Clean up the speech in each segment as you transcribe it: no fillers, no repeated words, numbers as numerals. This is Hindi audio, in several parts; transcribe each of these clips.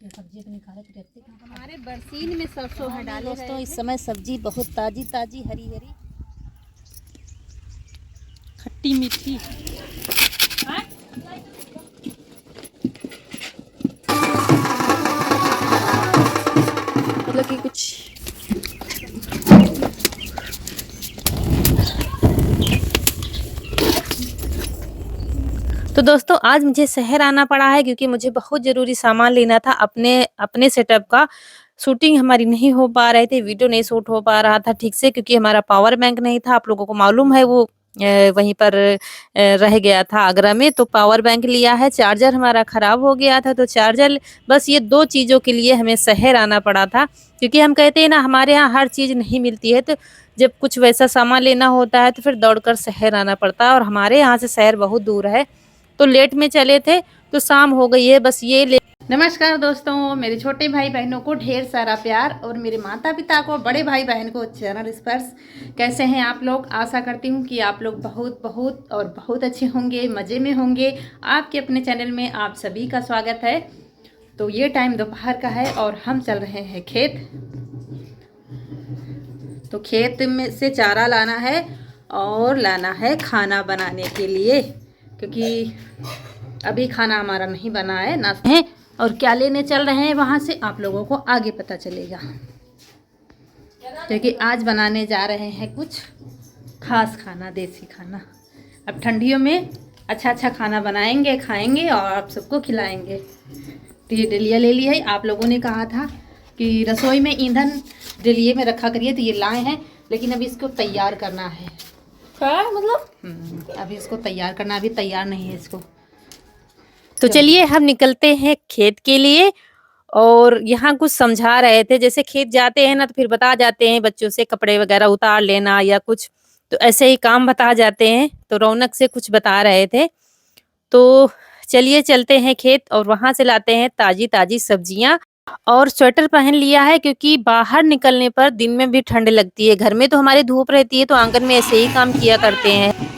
ये सब्जी तो निकाले तो देखते हैं। हमारे बरसीन में सरसों है डाले दोस्तों, इस समय सब्जी बहुत ताजी ताजी हरी हरी खट्टी मीठी। मतलब कि कुछ तो दोस्तों आज मुझे शहर आना पड़ा है क्योंकि मुझे बहुत ज़रूरी सामान लेना था अपने अपने सेटअप का। शूटिंग हमारी नहीं हो पा रहे थे, वीडियो नहीं शूट हो पा रहा था ठीक से क्योंकि हमारा पावर बैंक नहीं था। आप लोगों को मालूम है वो वहीं पर रह गया था आगरा में, तो पावर बैंक लिया है। चार्जर हमारा ख़राब हो गया था, तो चार्जर बस ये 2 चीज़ों के लिए हमें शहर आना पड़ा था क्योंकि हम कहते हैं ना हमारे यहाँ हर चीज़ नहीं मिलती है, तो जब कुछ वैसा सामान लेना होता है तो फिर दौड़कर शहर आना पड़ता है और हमारे यहाँ से शहर बहुत दूर है, तो लेट में चले थे तो शाम हो गई है। बस ये नमस्कार दोस्तों, मेरे छोटे भाई बहनों को ढेर सारा प्यार और मेरे माता पिता को, बड़े भाई बहन को चरण स्पर्श। कैसे हैं आप लोग? आशा करती हूँ कि आप लोग बहुत बहुत और बहुत अच्छे होंगे, मज़े में होंगे। आपके अपने चैनल में आप सभी का स्वागत है। तो ये टाइम दोपहर का है और हम चल रहे हैं खेत। तो खेत में से चारा लाना है और लाना है खाना बनाने के लिए, क्योंकि अभी खाना हमारा नहीं बना है, नाश्ते हैं। और क्या लेने चल रहे हैं वहाँ से आप लोगों को आगे पता चलेगा, क्योंकि आज बनाने जा रहे हैं कुछ खास खाना, देसी खाना। अब ठंडियों में अच्छा अच्छा खाना बनाएंगे, खाएंगे और आप सबको खिलाएंगे। तो ये डलिया ले लिया है। आप लोगों ने कहा था कि रसोई में ईंधन डलिए में रखा करिए, तो ये लाए हैं, लेकिन अभी इसको तैयार करना है। क्या मतलब? अभी इसको तैयार करना, अभी तैयार नहीं है इसको। तो चलिए हम निकलते हैं खेत के लिए। और यहाँ कुछ समझा रहे थे, जैसे खेत जाते हैं ना तो फिर बता जाते हैं बच्चों से कपड़े वगैरह उतार लेना या कुछ, तो ऐसे ही काम बता जाते हैं। तो रौनक से कुछ बता रहे थे, तो चलिए चलते हैं खेत और वहां से लाते हैं ताजी ताजी सब्जियां। और स्वेटर पहन लिया है क्योंकि बाहर निकलने पर दिन में भी ठंड लगती है। घर में तो हमारी धूप रहती है, तो आंगन में ऐसे ही काम किया करते हैं।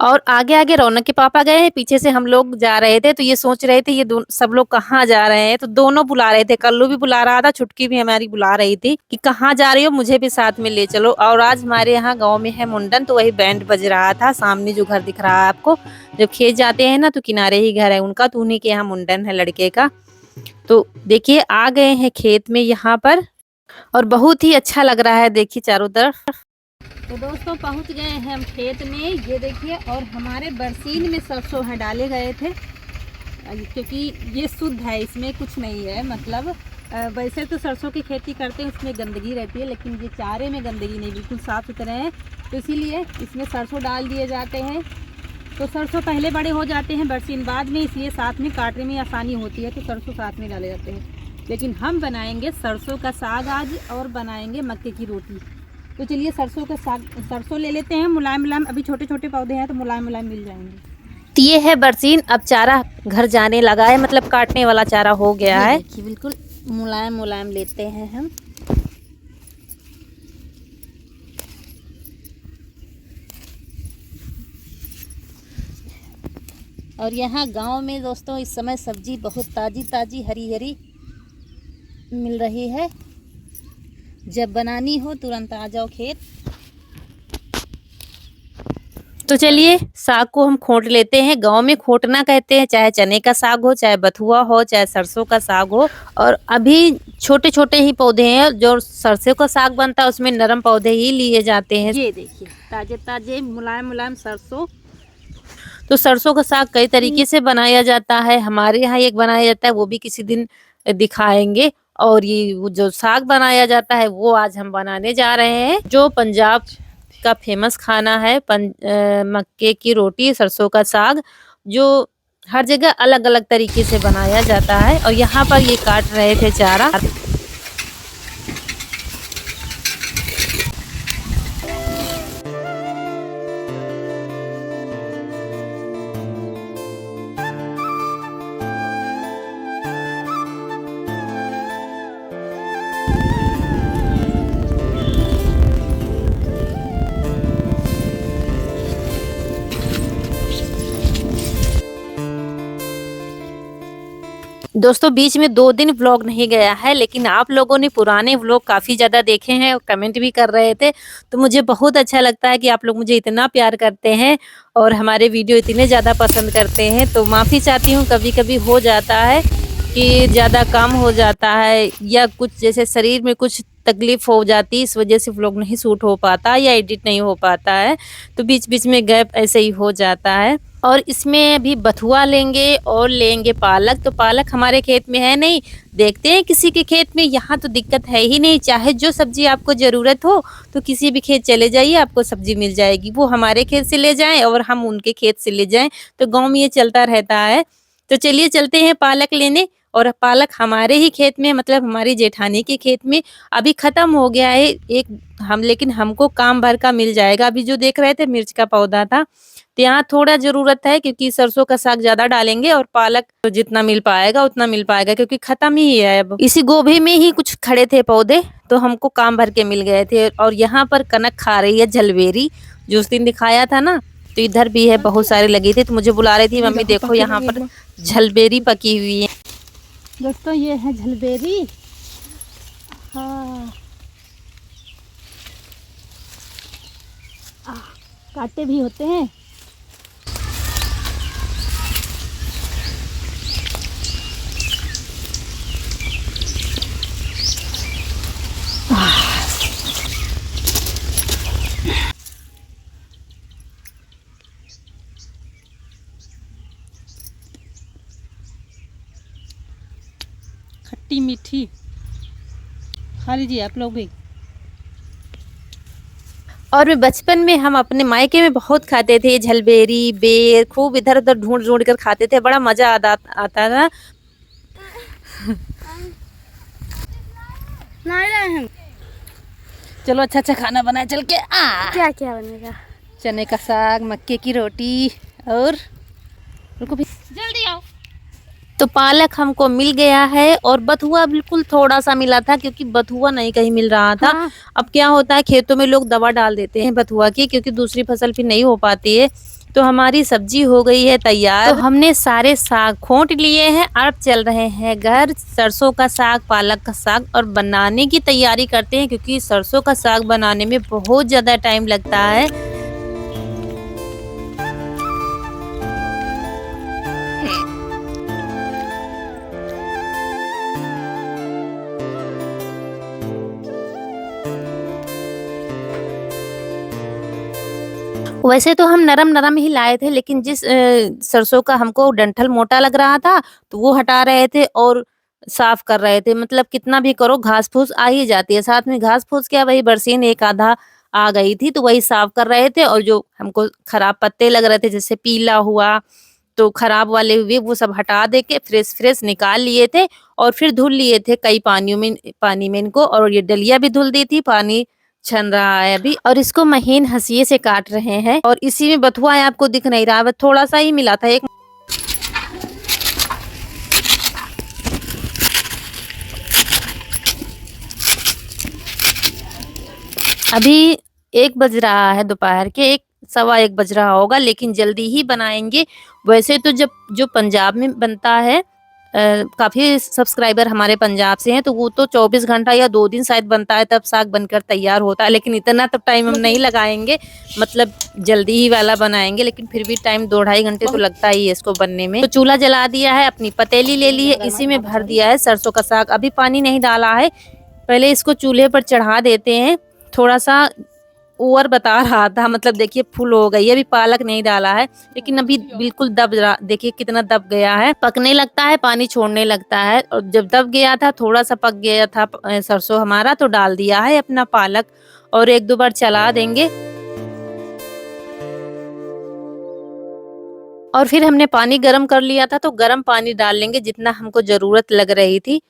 और आगे आगे रौनक के पापा गए हैं, पीछे से हम लोग जा रहे थे। तो ये सोच रहे थे ये सब लोग कहाँ जा रहे हैं, तो दोनों बुला रहे थे। कल्लू भी बुला रहा था, छुटकी भी हमारी बुला रही थी कि कहाँ जा रही हो, मुझे भी साथ में ले चलो। और आज हमारे यहाँ गांव में है मुंडन, तो वही बैंड बज रहा था। सामने जो घर दिख रहा है आपको, जब खेत जाते हैं ना तो किनारे ही घर है उनका, तो उन्हीं के यहाँ मुंडन है लड़के का। तो देखिए आ गए हैं खेत में यहाँ पर, और बहुत ही अच्छा लग रहा है, देखिए चारों तरफ। तो दोस्तों पहुंच गए हैं हम खेत में, ये देखिए। और हमारे बरसीन में सरसों है डाले गए थे, क्योंकि ये शुद्ध है, इसमें कुछ नहीं है। मतलब वैसे तो सरसों की खेती करते हैं उसमें गंदगी रहती है, लेकिन ये चारे में गंदगी नहीं, बिल्कुल साफ़ सुथरे हैं। तो इसीलिए इसमें सरसों डाल दिए जाते हैं। तो सरसों पहले बड़े हो जाते हैं, बरसीन बाद में, इसलिए साथ में काटने में आसानी होती है, तो सरसों साथ में डाले जाते हैं। लेकिन हम बनाएंगे सरसों का साग आज, और बनाएंगे मक्के की रोटी। तो चलिए सरसों का साग, सरसों ले लेते हैं मुलायम मुलायम, अभी छोटे छोटे पौधे हैं तो मुलायम मुलायम मिल जाएंगे। तो ये है बरसीन, अब चारा घर जाने लगा है, मतलब काटने वाला चारा हो गया है। देखिए बिल्कुल मुलायम मुलायम लेते हैं हम। और यहाँ गांव में दोस्तों इस समय सब्जी बहुत ताजी ताजी हरी हरी मिल रही है। जब बनानी हो तुरंत आ जाओ खेत। तो चलिए साग को हम खोट लेते हैं। गांव में खोटना कहते हैं, चाहे चने का साग हो, चाहे बथुआ हो, चाहे सरसों का साग हो। और अभी छोटे छोटे ही पौधे हैं, जो सरसों का साग बनता है उसमें नरम पौधे ही लिए जाते हैं। ये देखिए ताजे ताजे मुलायम मुलायम सरसों। तो सरसों का साग कई तरीके से बनाया जाता है, हमारे यहाँ एक बनाया जाता है, वो भी किसी दिन दिखाएंगे। और ये वो जो साग बनाया जाता है वो आज हम बनाने जा रहे हैं, जो पंजाब का फेमस खाना है। मक्के की रोटी, सरसों का साग, जो हर जगह अलग अलग तरीके से बनाया जाता है। और यहाँ पर ये काट रहे थे चारा। दोस्तों बीच में 2 दिन व्लॉग नहीं गया है, लेकिन आप लोगों ने पुराने व्लॉग काफ़ी ज़्यादा देखे हैं और कमेंट भी कर रहे थे। तो मुझे बहुत अच्छा लगता है कि आप लोग मुझे इतना प्यार करते हैं और हमारे वीडियो इतने ज़्यादा पसंद करते हैं। तो माफ़ी चाहती हूँ, कभी-कभी हो जाता है कि ज़्यादा काम हो जाता है या कुछ जैसे शरीर में कुछ तकलीफ़ हो जाती है, इस वज़ह से व्लॉग नहीं शूट हो पाता या एडिट नहीं हो पाता है। तो बीच-बीच में गैप ऐसे ही हो जाता है। और इसमें अभी बथुआ लेंगे और लेंगे पालक। तो पालक हमारे खेत में है नहीं, देखते हैं किसी के खेत में। यहाँ तो दिक्कत है ही नहीं, चाहे जो सब्जी आपको ज़रूरत हो तो किसी भी खेत चले जाइए, आपको सब्जी मिल जाएगी। वो हमारे खेत से ले जाएं और हम उनके खेत से ले जाएं, तो गांव में ये चलता रहता है। तो चलिए चलते हैं पालक लेने। और पालक हमारे ही खेत में, मतलब हमारी जेठानी के खेत में अभी ख़त्म हो गया है एक हम, लेकिन हमको काम भर का मिल जाएगा। अभी जो देख रहे थे मिर्च का पौधा था, तो यहाँ थोड़ा ज़रूरत है क्योंकि सरसों का साग ज़्यादा डालेंगे और पालक तो जितना मिल पाएगा उतना मिल पाएगा क्योंकि ख़त्म ही है अब। इसी गोभी में ही कुछ खड़े थे पौधे, तो हमको काम भर के मिल गए थे। और यहाँ पर कनक खा रही है जलबेरी, जो उस दिन दिखाया था ना, तो इधर भी है, बहुत सारे लगी थी। तो मुझे बुला रही थी, मम्मी देखो यहाँ पर जलबेरी पकी हुई है। दोस्तों ये है जलबेरी। हाँ, कांटे भी होते हैं। खट्टी मीठी खा लीजिए आप लोग भी। और मैं बचपन में हम अपने मायके में बहुत खाते थे जलबेरी, बेर, खूब इधर उधर ढूंढ ढूंढ कर खाते थे, बड़ा मजा आता था। हम चलो अच्छा अच्छा खाना बनाए चल के। क्या क्या बनेगा? चने का साग, मक्के की रोटी और रुको भी, जल्दी आओ। तो पालक हमको मिल गया है और बथुआ बिल्कुल थोड़ा सा मिला था क्योंकि बथुआ नहीं कहीं मिल रहा था। हाँ। अब क्या होता है, खेतों में लोग दवा डाल देते हैं बथुआ की क्योंकि दूसरी फसल फिर नहीं हो पाती है। तो हमारी सब्जी हो गई है तैयार। तो हमने सारे साग खोंट लिए हैं, अब चल रहे हैं घर। सरसों का साग, पालक का साग और बनाने की तैयारी करते हैं क्योंकि सरसों का साग बनाने में बहुत ज़्यादा टाइम लगता है। वैसे तो हम नरम नरम ही लाए थे, लेकिन जिस सरसों का हमको डंठल मोटा लग रहा था तो वो हटा रहे थे और साफ कर रहे थे। मतलब कितना भी करो घास फूस आ ही जाती है, साथ में घास फूस क्या, वही बरसीन एक आधा आ गई थी तो वही साफ कर रहे थे। और जो हमको खराब पत्ते लग रहे थे, जैसे पीला हुआ तो खराब वाले हुए, वो सब हटा दे के फ्रेश फ्रेश निकाल लिए थे और फिर धुल लिए थे कई पानी में इनको। और ये डलिया भी धुल दी थी, पानी छन रहा है अभी। और इसको महीन हंसिये से काट रहे हैं और इसी में बथुआ है, आपको दिख नहीं रहा, थोड़ा सा ही मिला था एक। अभी 1 बज रहा है दोपहर के, 1 सवा 1 बज रहा होगा, लेकिन जल्दी ही बनाएंगे। वैसे तो जब जो पंजाब में बनता है, काफ़ी सब्सक्राइबर हमारे पंजाब से हैं, तो वो तो 24 घंटा या 2 दिन शायद बनता है, तब साग बनकर तैयार होता है। लेकिन इतना तो टाइम हम नहीं लगाएंगे, मतलब जल्दी ही वाला बनाएंगे, लेकिन फिर भी टाइम 2 ढाई घंटे तो लगता ही है इसको बनने में। तो चूल्हा जला दिया है, अपनी पतीली ले ली है, इसी में भर दिया है सरसों का साग। अभी पानी नहीं डाला है, पहले इसको चूल्हे पर चढ़ा देते हैं। थोड़ा सा ओवर बता रहा था, मतलब देखिए फुल हो गई है। अभी पालक नहीं डाला है, लेकिन अभी बिल्कुल दब रहा, देखिए कितना दब गया है। पकने लगता है, पानी छोड़ने लगता है। और जब दब गया था, थोड़ा सा पक गया था सरसों हमारा, तो डाल दिया है अपना पालक और 1-2 बार चला देंगे। और फिर हमने पानी गर्म कर लिया था, तो गर्म पानी डाल लेंगे जितना हमको जरूरत लग रही थी।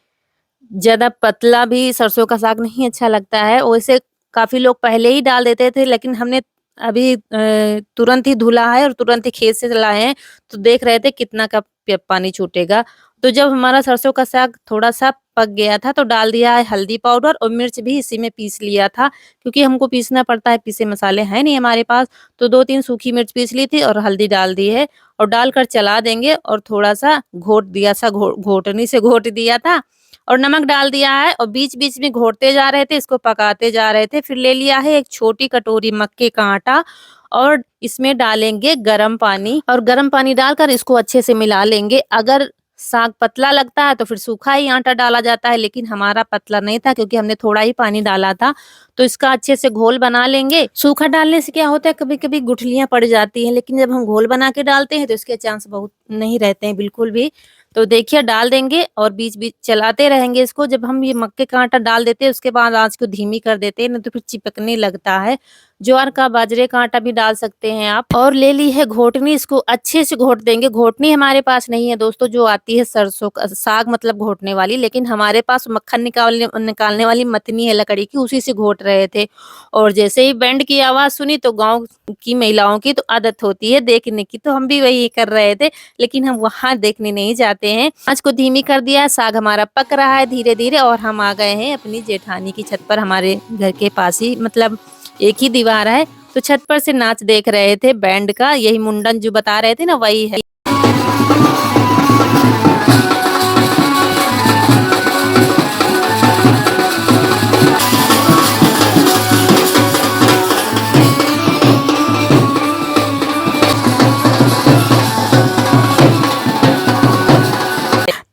ज्यादा पतला भी सरसों का साग नहीं अच्छा लगता है। वैसे काफी लोग पहले ही डाल देते थे, लेकिन हमने अभी तुरंत ही धुला है और तुरंत ही खेत से लाए हैं, तो देख रहे थे कितना का पानी छूटेगा। तो जब हमारा सरसों का साग थोड़ा सा पक गया था तो डाल दिया है हल्दी पाउडर और मिर्च भी इसी में पीस लिया था, क्योंकि हमको पीसना पड़ता है, पीसे मसाले हैं नहीं हमारे पास। तो 2-3 सूखी मिर्च पीस ली थी और हल्दी डाल दी है और डालकर चला देंगे और थोड़ा-सा घोटनी से घोट दिया था और नमक डाल दिया है और बीच-बीच में घोटते जा रहे थे, इसको पकाते जा रहे थे। फिर ले लिया है एक छोटी कटोरी मक्के का आटा और इसमें डालेंगे गरम पानी और गरम पानी डालकर इसको अच्छे से मिला लेंगे। अगर साग पतला लगता है तो फिर सूखा ही आटा डाला जाता है, लेकिन हमारा पतला नहीं था क्योंकि हमने थोड़ा ही पानी डाला था। तो इसका अच्छे से घोल बना लेंगे। सूखा डालने से क्या होता है, कभी-कभी गुठलियाँ पड़ जाती हैं, लेकिन जब हम घोल बना के डालते हैं तो इसके चांस बहुत नहीं रहते हैं बिल्कुल भी। तो देखिए डाल देंगे और बीच-बीच चलाते रहेंगे इसको। जब हम ये मक्के का आटा डाल देते हैं उसके बाद आँच को धीमी कर देते हैं, नहीं तो फिर चिपकने लगता है। ज्वार का, बाजरे का आटा भी डाल सकते हैं आप। और ले ली है घोटनी, इसको अच्छे से घोट देंगे। घोटनी हमारे पास नहीं है दोस्तों, जो आती है सरसों का साग मतलब घोटने वाली, लेकिन हमारे पास मक्खन निकालने वाली मथनी है लकड़ी की, उसी से घोट रहे थे। और जैसे ही बैंड की आवाज़ सुनी तो गाँव की महिलाओं की तो आदत होती है देखने की, तो हम भी वही कर रहे थे, लेकिन हम वहाँ देखने नहीं जाते हैं। आँच को धीमी कर दिया, साग हमारा पक रहा है धीरे-धीरे और हम आ गए हैं अपनी जेठानी की छत पर। हमारे घर के पास ही मतलब एक ही दीवार है, तो छत पर से नाच देख रहे थे बैंड का। यही मुंडन जो बता रहे थे ना, वही है।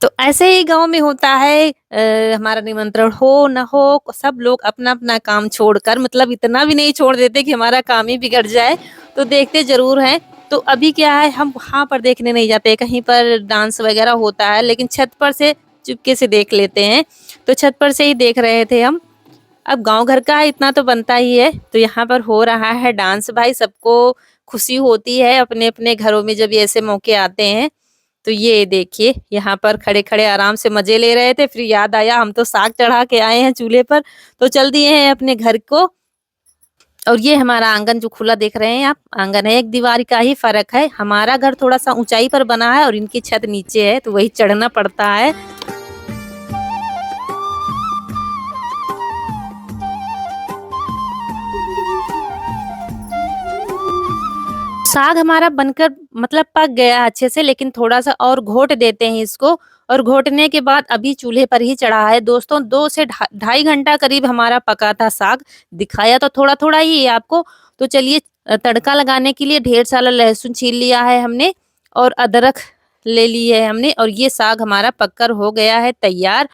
तो ऐसे ही गाँव में होता है, हमारा निमंत्रण हो न हो, सब लोग अपना-अपना काम छोड़कर, मतलब इतना भी नहीं छोड़ देते कि हमारा काम ही बिगड़ जाए, तो देखते ज़रूर हैं। तो अभी क्या है, हम वहाँ पर देखने नहीं जाते, कहीं पर डांस वगैरह होता है, लेकिन छत पर से चुपके से देख लेते हैं। तो छत पर से ही देख रहे थे हम। अब गाँव घर का है, इतना तो बनता ही है। तो यहाँ पर हो रहा है डांस, भाई सबको खुशी होती है अपने-अपने घरों में जब ये ऐसे मौके आते हैं। तो ये देखिए यहाँ पर खड़े-खड़े आराम से मज़े ले रहे थे, फिर याद आया हम तो साग चढ़ा के आए हैं चूल्हे पर, तो चल दिए हैं अपने घर को। और ये हमारा आंगन जो खुला देख रहे हैं आप, आंगन है, एक दीवार का ही फ़र्क है। हमारा घर थोड़ा-सा ऊँचाई पर बना है और इनकी छत नीचे है, तो वही चढ़ना पड़ता है। साग हमारा बनकर मतलब पक गया अच्छे से, लेकिन थोड़ा-सा और घोट देते हैं इसको और घोटने के बाद अभी चूल्हे पर ही चढ़ा है दोस्तों। 2 से ढाई घंटा करीब हमारा पका था साग। दिखाया तो थोड़ा-थोड़ा ही है आपको। तो चलिए तड़का लगाने के लिए ढेर सारा लहसुन छील लिया है हमने और अदरक ले ली है हमने और ये साग हमारा पककर हो गया है तैयार।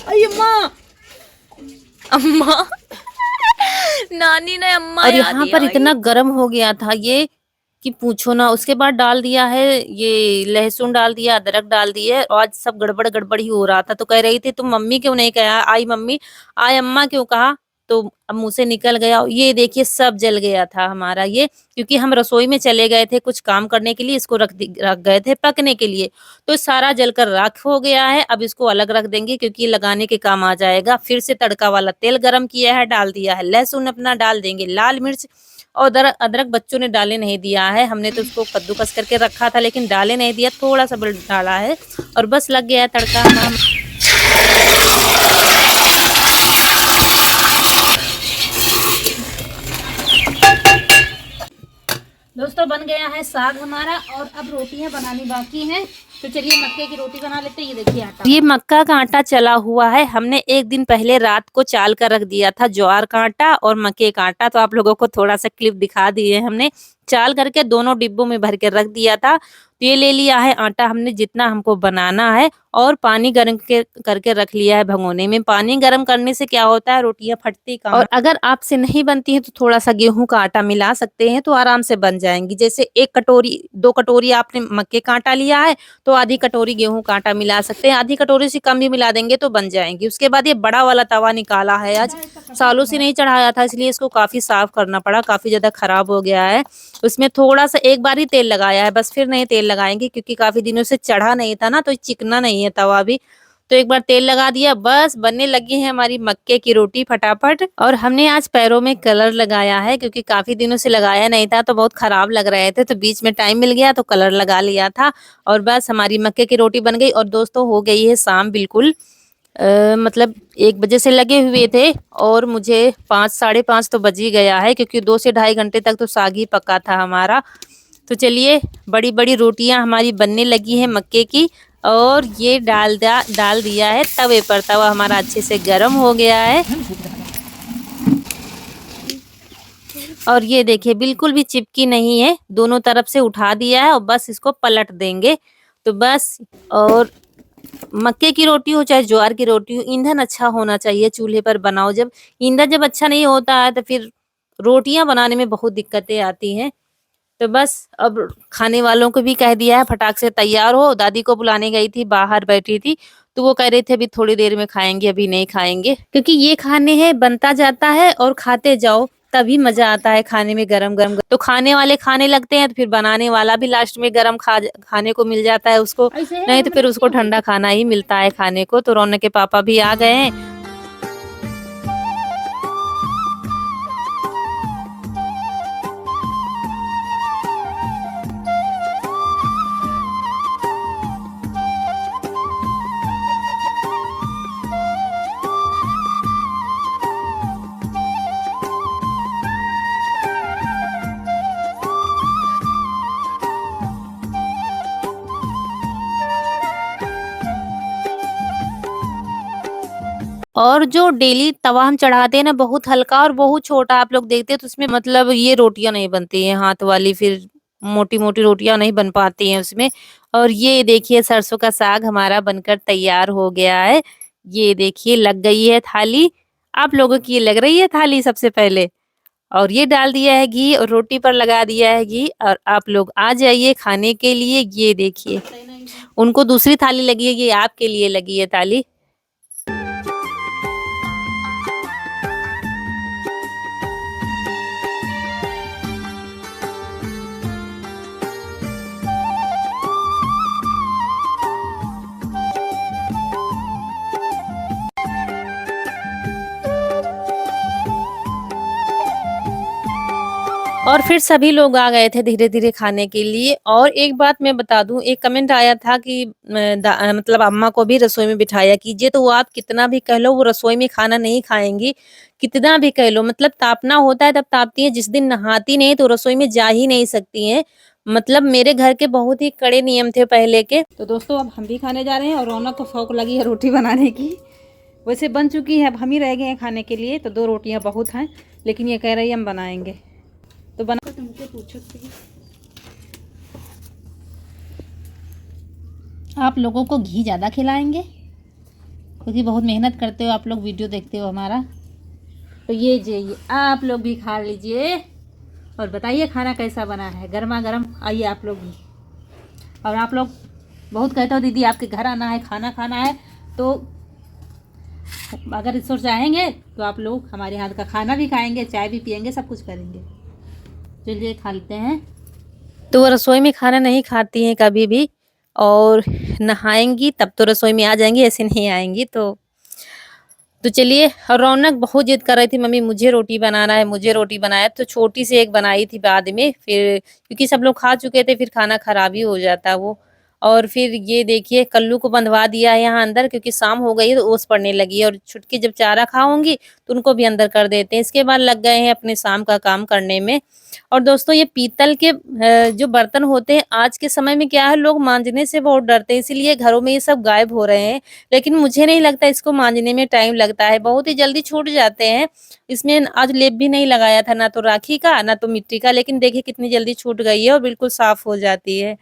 अरे अम्मा, अम्मा नानी ने अम्मा और याद यहाँ दिया पर इतना गरम हो गया था ये कि पूछो ना। उसके बाद डाल दिया है ये लहसुन डाल दिया, अदरक डाल दिए और आज सब गड़बड़-गड़बड़ ही हो रहा था। तो कह रही थी तुम मम्मी क्यों नहीं कहा? आई मम्मी, आई अम्मा क्यों कहा? तो अब मुँह से निकल गया। ये देखिए सब जल गया था हमारा ये, क्योंकि हम रसोई में चले गए थे कुछ काम करने के लिए, इसको रख गए थे पकने के लिए। तो सारा जलकर राख हो गया है। अब इसको अलग रख देंगे क्योंकि ये लगाने के काम आ जाएगा। फिर से तड़का वाला तेल गरम किया है, डाल दिया है लहसुन अपना, डाल देंगे लाल मिर्च और अदरक बच्चों ने डाले नहीं दिया है। हमने तो उसको कद्दूकस करके रखा था लेकिन डाले नहीं दिया, थोड़ा-सा बस डाला है और बस लग गया है तड़का हमारा। दोस्तों बन गया है साग हमारा और अब रोटियां बनानी बाकी हैं। तो चलिए मक्के की रोटी बना लेते हैं। ये देखिए आटा, ये मक्का का आटा चला हुआ है। हमने एक दिन पहले रात को चाल कर रख दिया था ज्वार का आटा और मक्के का आटा। तो आप लोगों को थोड़ा सा क्लिप दिखा दिए हमने। चाल करके दोनों डिब्बों में भर के रख दिया था। तो ये ले लिया है आटा हमने जितना हमको बनाना है और पानी गर्म करके रख लिया है भगोने में। पानी गर्म करने से क्या होता है, रोटियां फटती कम। और अगर आपसे नहीं बनती है तो थोड़ा सा गेहूं का आटा मिला सकते हैं तो आराम से बन जाएंगी। जैसे 1 कटोरी 2 कटोरी आपने मक्के का आटा लिया है तो आधी कटोरी गेहूं का आटा मिला सकते हैं। आधी कटोरी से कम भी मिला देंगे तो बन जाएंगी। उसके बाद ये बड़ा वाला तवा निकाला है, आज सालों से नहीं चढ़ाया था इसलिए इसको काफी साफ करना पड़ा, काफी ज्यादा खराब हो गया है। उसमें थोड़ा सा एक बार ही तेल लगाया है बस, फिर नहीं तेल लगाएंगे क्योंकि काफी दिनों से चढ़ा नहीं था ना, तो चिकना नहीं है तवा भी। तो एक बार तेल लगा दिया, बस बनने लगी है हमारी मक्के की रोटी फटाफट। और हमने आज पैरों में कलर लगाया है क्योंकि काफी दिनों से लगाया नहीं था तो बहुत खराब लग रहे थे, तो बीच में टाइम मिल गया तो कलर लगा लिया था। और बस हमारी मक्के की रोटी बन गई। और दोस्तों हो गई है शाम, बिल्कुल मतलब 1 बजे से लगे हुए थे और मुझे 5 साढ़े 5 तो बज ही गया है क्योंकि 2 से ढाई घंटे तक तो साग ही पका था हमारा। तो चलिए बड़ी बड़ी रोटियां हमारी बनने लगी है मक्के की। और ये डाल दिया है तवे पर। तवा हमारा अच्छे से गर्म हो गया है और ये देखिए बिल्कुल भी चिपकी नहीं है, दोनों तरफ से उठा दिया है और बस इसको पलट देंगे तो बस। और मक्के की रोटी हो चाहे ज्वार की रोटी हो, ईंधन अच्छा होना चाहिए चूल्हे पर बनाओ। जब ईंधन जब अच्छा नहीं होता है तो फिर रोटियां बनाने में बहुत दिक्कतें आती हैं। तो बस अब खाने वालों को भी कह दिया है फटाक से तैयार हो। दादी को बुलाने गई थी, बाहर बैठी थी तो वो कह रहे थे अभी थोड़ी देर में खाएंगे, अभी नहीं खाएंगे क्योंकि ये खाने हैं बनता जाता है और खाते जाओ तभी मजा आता है खाने में गरम गरम। तो खाने वाले खाने लगते हैं तो फिर बनाने वाला भी लास्ट में गरम खाने को मिल जाता है उसको, नहीं तो फिर उसको ठंडा खाना ही मिलता है खाने को। तो रौनक के पापा भी आ गए हैं। और जो डेली तवा हम चढ़ाते हैं ना, बहुत हल्का और बहुत छोटा, आप लोग देखते हैं तो उसमें मतलब ये रोटियां नहीं बनती हैं हाथ वाली, फिर मोटी मोटी रोटियां नहीं बन पाती हैं उसमें। और ये देखिए सरसों का साग हमारा बनकर तैयार हो गया है। ये देखिए लग गई है थाली। आप लोगों की ये लग रही है थाली सबसे पहले। और ये डाल दिया है घी और रोटी पर लगा दिया है घी। और आप लोग आ जाइए खाने के लिए। ये देखिए उनको दूसरी थाली लगी है, ये आपके लिए लगी है थाली। और फिर सभी लोग आ गए थे धीरे-धीरे खाने के लिए। और एक बात मैं बता दूँ, एक कमेंट आया था कि मतलब अम्मा को भी रसोई में बिठाया कीजिए, तो वो आप कितना भी कह लो वो रसोई में खाना नहीं खाएँगी, कितना भी कह लो। मतलब तापना होता है तब तापती हैं, जिस दिन नहाती नहीं तो रसोई में जा ही नहीं सकती हैं। मतलब मेरे घर के बहुत ही कड़े नियम थे पहले के। तो दोस्तों अब हम भी खाने जा रहे हैं और रौनक को शौक लगी है रोटी बनाने की। वैसे बन चुकी है, अब हम ही रह गए हैं खाने के लिए, तो 2 रोटियां बहुत हैं, लेकिन ये कह रही है हम बनाएंगे तो बना। तुमसे पूछो आप लोगों को घी ज़्यादा खिलाएंगे क्योंकि बहुत मेहनत करते हो आप लोग, वीडियो देखते हो हमारा। तो ये जाइए आप लोग भी खा लीजिए और बताइए खाना कैसा बना है। गर्मा गर्म आइए आप लोग भी। और आप लोग बहुत कहते हो दीदी आपके घर आना है, खाना खाना है, तो अगर इस ओर चाहेंगे तो आप लोग हमारे हाथ का खाना भी खाएंगे, चाय भी पियेंगे, सब कुछ करेंगे। चलिए खा लेते हैं। तो वो रसोई में खाना नहीं खाती हैं कभी भी, और नहाएँगी तब तो रसोई में आ जाएँगी, ऐसे नहीं आएँगी। तो चलिए, रौनक बहुत ज़िद कर रही थी मम्मी मुझे रोटी बनाना है, मुझे रोटी बनाना है, तो छोटी सी एक बनाई थी बाद में, फिर क्योंकि सब लोग खा चुके थे फिर खाना खराब ही हो जाता वो। और फिर ये देखिए कल्लू को बंधवा दिया है यहाँ अंदर क्योंकि शाम हो गई है तो ओस पड़ने लगी है, और छुटकी जब चारा खाऊँगी तो उनको भी अंदर कर देते हैं। इसके बाद लग गए हैं अपने शाम का काम करने में। और दोस्तों ये पीतल के जो बर्तन होते हैं आज के समय में क्या है, लोग मांजने से बहुत डरते हैं, इसीलिए घरों में ये सब गायब हो रहे हैं। लेकिन मुझे नहीं लगता इसको मांजने में टाइम लगता है, बहुत ही जल्दी छूट जाते हैं। इसमें आज लेप भी नहीं लगाया था, ना तो राखी का ना तो मिट्टी का, लेकिन देखिए कितनी जल्दी छूट गई है और बिल्कुल साफ हो जाती है।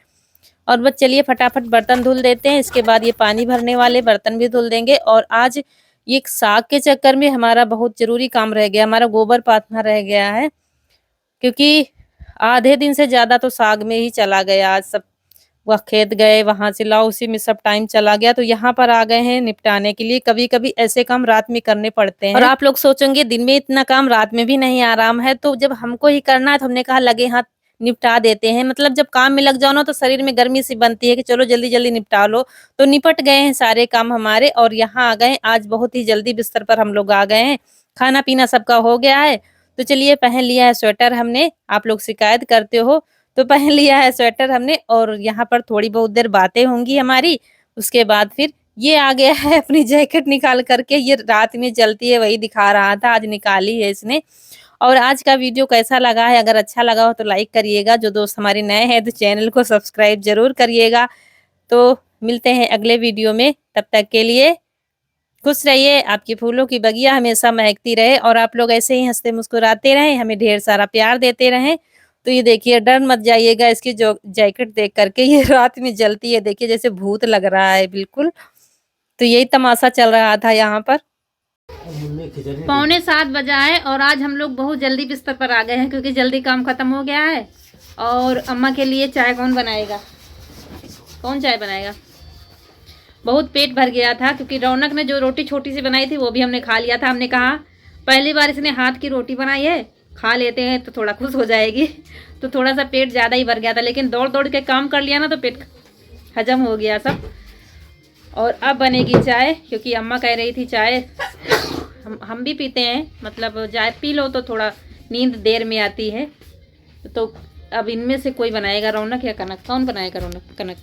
और बस चलिए फटाफट बर्तन धुल देते हैं, इसके बाद ये पानी भरने वाले बर्तन भी धुल देंगे। और आज ये साग के चक्कर में हमारा बहुत जरूरी काम रह गया, हमारा गोबर पाथना रह गया है, क्योंकि आधे दिन से ज़्यादा तो साग में ही चला गया। आज सब वह खेत गए, वहाँ से लाओ, उसी में सब टाइम चला गया। तो यहाँ पर आ गए हैं निपटाने के लिए। कभी-कभी ऐसे काम रात में करने पड़ते हैं। और आप लोग सोचेंगे दिन में इतना काम रात में भी नहीं आराम है, तो जब हमको ही करना है तो हमने कहा लगे हाथ निपटा देते हैं। मतलब जब काम में लग जाओ ना तो शरीर में गर्मी सी बनती है कि चलो जल्दी-जल्दी निपटा लो। तो निपट गए हैं सारे काम हमारे और यहाँ आ गए। आज बहुत ही जल्दी बिस्तर पर हम लोग आ गए हैं। खाना-पीना सबका हो गया है। तो चलिए पहन लिया है स्वेटर हमने। आप लोग शिकायत करते हो तो पहन लिया है स्वेटर हमने और यहाँ पर थोड़ी बहुत देर बातें होंगी हमारी। उसके बाद फिर ये आ गया है अपनी जैकेट निकाल कर के। ये रात में जलती है वही दिखा रहा था, आज निकाली है इसने। और आज का वीडियो कैसा लगा है? अगर अच्छा लगा हो तो लाइक करिएगा। जो दोस्त हमारे नए हैं तो चैनल को सब्सक्राइब ज़रूर करिएगा। तो मिलते हैं अगले वीडियो में। तब तक के लिए खुश रहिए। आपके फूलों की बगिया हमेशा महकती रहे और आप लोग ऐसे ही हँसते मुस्कुराते रहें, हमें ढेर सारा प्यार देते रहें। तो ये देखिए डर मत जाइएगा इसकी जो जैकेट देख कर के, ये रात में जलती है, देखिए जैसे भूत लग रहा है बिल्कुल। तो यही तमाशा चल रहा था यहाँ पर। 6:45 बजा है और आज हम लोग बहुत जल्दी बिस्तर पर आ गए हैं क्योंकि जल्दी काम खत्म हो गया है। और अम्मा के लिए चाय कौन बनाएगा? कौन चाय बनाएगा? बहुत पेट भर गया था क्योंकि रौनक ने जो रोटी छोटी सी बनाई थी वो भी हमने खा लिया था। हमने कहा पहली बार इसने हाथ की रोटी बनाई है, खा लेते हैं तो थोड़ा खुश हो जाएगी। तो थोड़ा सा पेट ज़्यादा ही भर गया था, लेकिन दौड़ दौड़ के काम कर लिया ना तो पेट हजम हो गया सब। और अब बनेगी चाय क्योंकि अम्मा कह रही थी चाय हम भी पीते हैं, मतलब चाय पी लो तो थोड़ा नींद देर में आती है। तो अब इनमें से कोई बनाएगा, रौनक या कनक? कौन बनाएगा? रौनक? कनक?